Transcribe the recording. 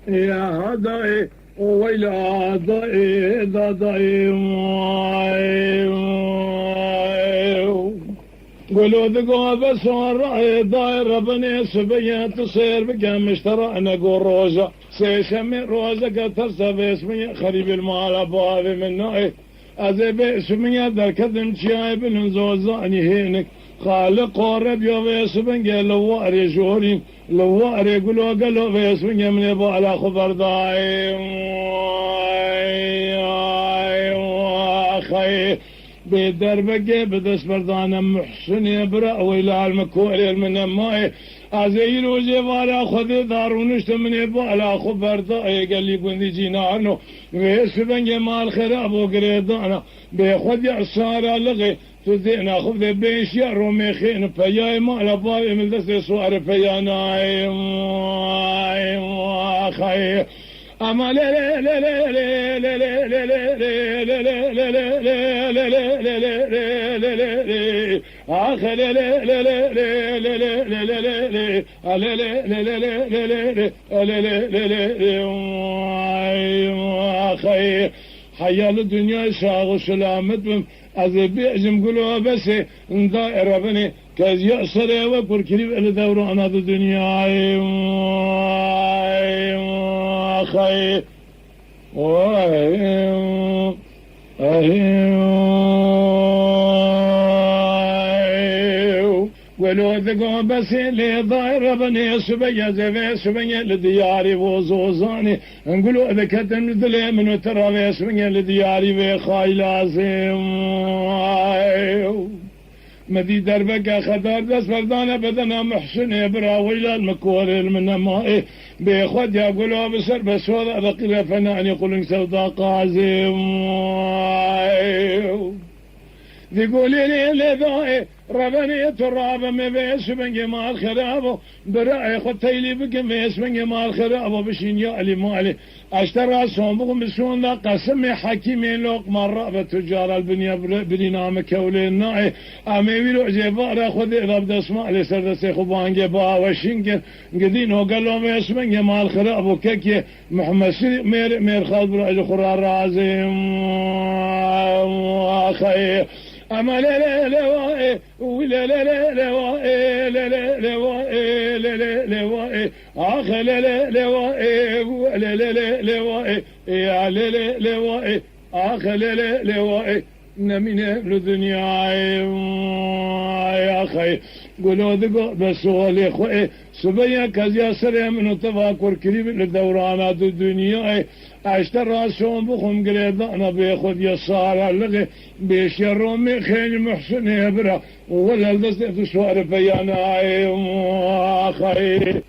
يا هداي ويلا ضاي ضاي قولوا ذقوا بس والرأي ضاير ربني سبيا تصير بقى مشترى انا اقول روزة سيسمي روزة قترسى باسمي خريب المال ابوابي من نوعي ازي باسمي ذا الكذب شايب نزوزاني هينك خالق قرب يا باسمي لواري جوري لواري قولوا قالوا باسمي من يبو على خبر ضاي خي بدربقي بدس بردانا محسن يبرأ ويلا المكوري من ماي عزيل وزيفار خذ دار ونشت من يبو على خبر ضاي قال لي قندي جينانو ويسبن جمال خراب وقريدانا بيخذ يعصار لغي تزينا خذ بين شير وميخين فياي ما لباي من دس سوار فيانا خي أما لا لا لا لا لا لا لا لا لا حيال الدنيا شاغ سلامتهم أذبي أجم قلوا بس دائرة بني كز يأسر وكل كريم الدورة أنا الدنيا خير ولو ذقوا بس اللي ضاير بني سبيا زي سبيا لدياري وزوزاني نقولوا ذكت مثل من ترى سبيا لدياري بخاي لازم مدي دربك خدار دس فردانا بدنا محسن برا ويلا المكور من ماء بيخد يقولوا بسر بس وضع بقي فنان يقولون سودا قازم يقولي لي لذائي ربني تراب مبيس من جمال خرابه برأي خطيلي بكم بيس من جمال خرابه بشين يألي مالي اشترى صومكم بسون قسم حكيمين لوق مرة بتجار البنية برنامج كولي الناعي اميويلو جبارة خذ رب اسمع لي سرد سيخوبان جبا وشنكن قدين وقالوا بيس من جمال خرابه كيكي محمد مير خالد برأي خرار رازم خير أما لا لا لا ولا لا لا لا لا لا لا لا لا لا آخ لا لا لا ولا لا لا لا يا لا لا لا آخ لا لا لا نمين الدنيا يا أخي قولوا ذقوا بس ولي خوي سبيا كزيا سريع من تفاكر كريم للدورانات الدنيا اشترى سوم بخم قريضانا بيخذ يسار اللغي بيشيرون من خيل محسن يبرا ولا لدست سوار فيانا خير